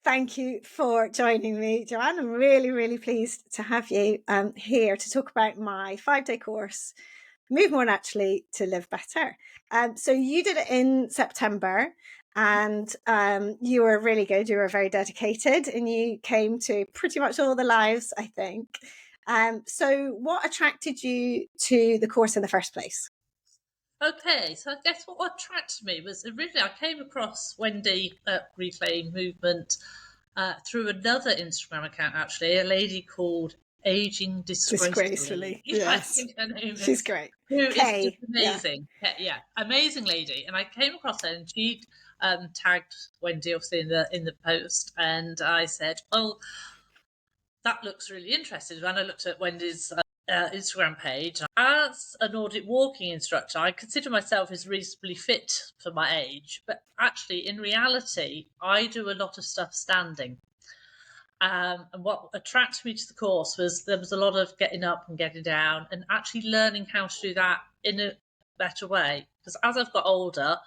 Thank you for joining me, Joanne. I'm really, really pleased to have you here to talk about my 5-day course, Move More Naturally to Live Better. So you did it in September, and you were really good. You were very dedicated, and you came to pretty much all the lives, I think. So what attracted you to the course in the first place? Okay, so I guess what attracted me was originally I came across Wendy at Reclaim Movement through another Instagram account, actually, a lady called Aging Disgracefully. Disgracefully, Yeah, I yes. think her name She's is. great. Who is just Kay, yeah. amazing. Yeah, amazing lady. And I came across her, and she'd tagged Wendy obviously in the post, and I said, "Oh, that looks really interesting." When I looked at Wendy's Instagram page, as a Nordic walking instructor, I consider myself as reasonably fit for my age, but actually, in reality, I do a lot of stuff standing. And what attracted me to the course was there was a lot of getting up and getting down, and actually learning how to do that in a better way. Because as I've got older,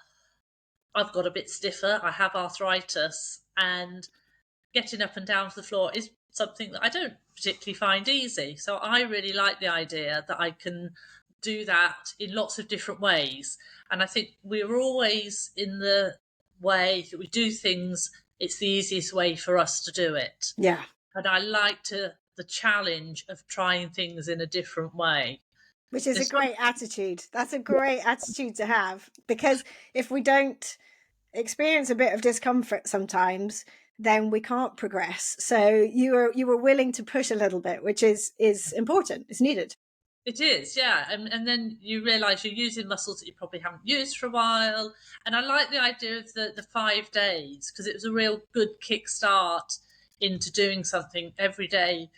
I've got a bit stiffer. I have arthritis, and getting up and down to the floor is something that I don't particularly find easy. So I really like the idea that I can do that in lots of different ways. And I think we're always in the way that we do things, it's the easiest way for us to do it. Yeah. And I like the challenge of trying things in a different way. Which is a There's some, great attitude. That's a great attitude to have, because if we don't experience a bit of discomfort sometimes, then we can't progress. So you were willing to push a little bit, which is important. It's needed. It is, yeah. And then you realise you're using muscles that you probably haven't used for a while. And I like the idea of the 5 days, because it was a real good kickstart into doing something every day.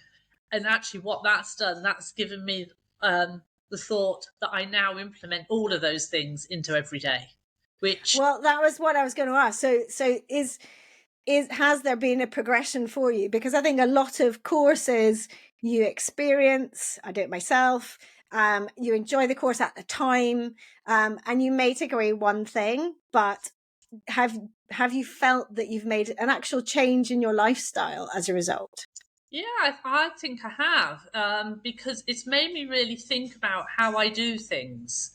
And actually, what that's done, that's given me the thought that I now implement all of those things into every day, which Well, that was what I was going to ask. So is has there been a progression for you? Because I think a lot of courses you experience, I do it myself, you enjoy the course at the time, and you may take away one thing, but have you felt that you've made an actual change in your lifestyle as a result? yeah, I think I have, because it's made me really think about how I do things.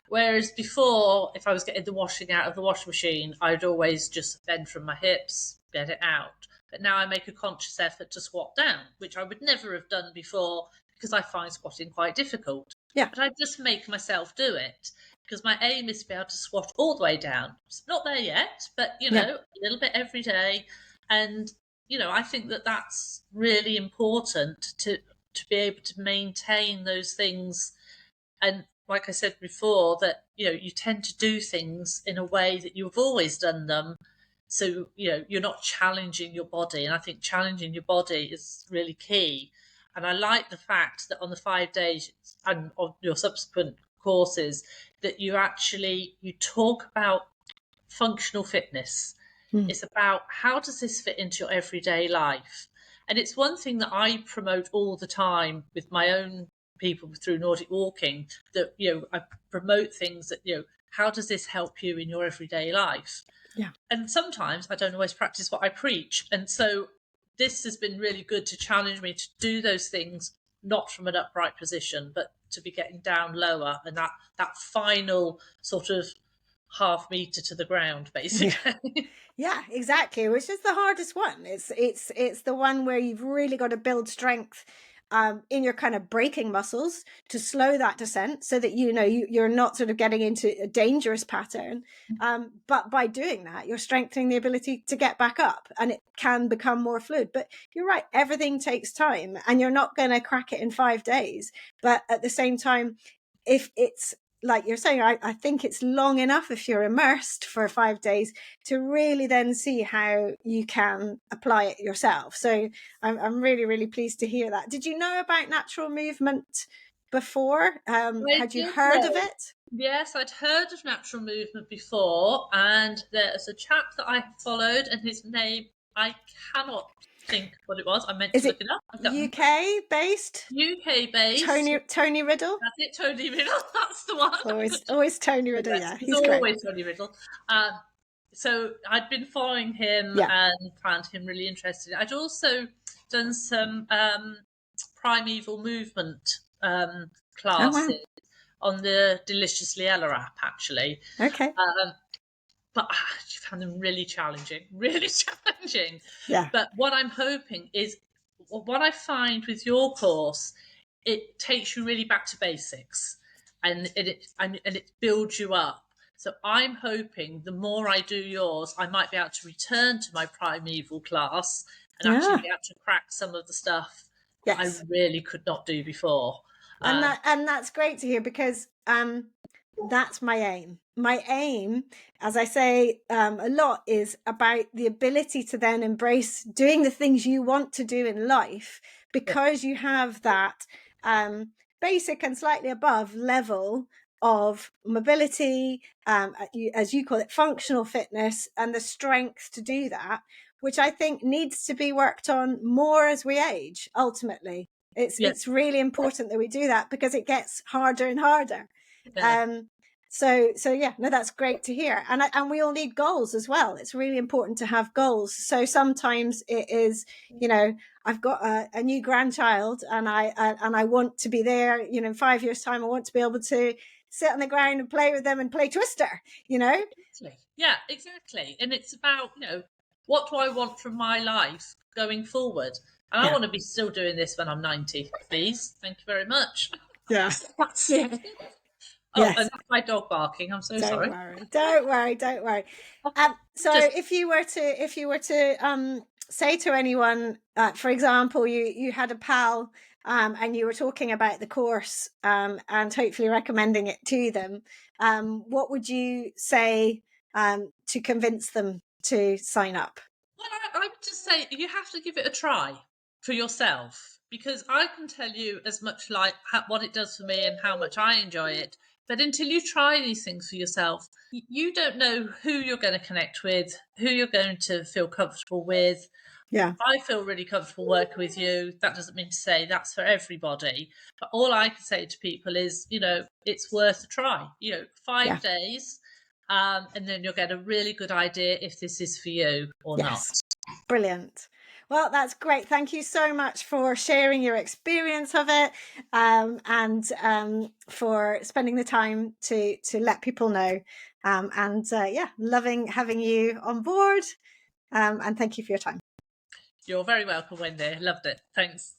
Whereas before, if I was getting the washing out of the washing machine, I'd always just bend from my hips, get it out. But now I make a conscious effort to squat down, which I would never have done before because I find squatting quite difficult. Yeah, But I just make myself do it because my aim is to be able to squat all the way down. It's not there yet, but yeah. a little bit every day. And I think that that's really important to be able to maintain those things. And like I said before, that you tend to do things in a way that you've always done them. So you're not challenging your body, and I think challenging your body is really key. And I like the fact that on the 5 days and on your subsequent courses that you talk about functional fitness. Hmm. It's about how does this fit into your everyday life? And it's one thing that I promote all the time with my own people through Nordic walking, that I promote things that how does this help you in your everyday life? Yeah. And sometimes I don't always practice what I preach. And so this has been really good to challenge me to do those things not from an upright position, but to be getting down lower, and that final sort of half meter to the ground, basically. Yeah. Yeah, exactly. Which is the hardest one. It's the one where you've really got to build strength in your kind of braking muscles to slow that descent, so that you're not sort of getting into a dangerous pattern. But by doing that, you're strengthening the ability to get back up, and it can become more fluid. But you're right, everything takes time, and you're not going to crack it in 5 days. But at the same time, if it's like you're saying, I think it's long enough if you're immersed for 5 days to really then see how you can apply it yourself. So I'm really, really pleased to hear that. Did you know about natural movement before? I Had you did heard of know. it? Yes, I'd heard of natural movement before, and there's a chap that I followed, and his name, I cannot think what it was. I meant Is to look it it up. I've got UK based? UK based. Tony Riddle? That's it, Tony Riddle. That's the one. Always Tony Riddle. Yes, Yeah, it's he's great. always Tony Riddle. Um, so I'd been following him Yeah. and found him really interested. I'd also done some primeval movement Oh wow. classes on the Deliciously Ella app, actually. Okay. But I found them really challenging, really challenging. Yeah. But what I'm hoping is, what I find with your course, it takes you really back to basics, and it builds you up. So I'm hoping the more I do yours, I might be able to return to my primeval class and actually Yeah. be able to crack some of the stuff that I Yes. really could not do before. And that's great to hear, because that's my aim. My aim, as I say a lot, is about the ability to then embrace doing the things you want to do in life, because you have that basic and slightly above level of mobility, as you call it, functional fitness, and the strength to do that, which I think needs to be worked on more as we age, ultimately. Yeah, It's really important that we do that, because it gets harder and harder. yeah, Um, so yeah, no, that's great to hear. And we all need goals as well. It's really important to have goals. So sometimes it is, I've got a new grandchild, and I want to be there. In 5 years' time, I want to be able to sit on the ground and play with them and play Twister. exactly. Yeah, exactly. And it's about, what do I want from my life going forward? And I Yeah, want to be still doing this when I'm 90, please. Thank you very much. yeah, That's it. Oh, and yes. that's my dog barking. I'm so Don't sorry. worry. Don't worry. Don't worry. So Just if you were to say to anyone, for example, you had a pal, and you were talking about the course, and hopefully recommending it to them, what would you say to convince them to sign up? Well, I would just say you have to give it a try for yourself, because I can tell you as much like what it does for me and how much I enjoy it. But until you try these things for yourself, you don't know who you're going to connect with, who you're going to feel comfortable with. Yeah, I feel really comfortable working with you. That doesn't mean to say that's for everybody. But all I can say to people is, it's worth a try. yeah, 5 days, and then you'll get a really good idea if this is for you or not. yes. Brilliant. Well, that's great. Thank you so much for sharing your experience of it, and for spending the time to let people know. And yeah, loving having you on board. And thank you for your time. You're very welcome, Wendy. Loved it. Thanks.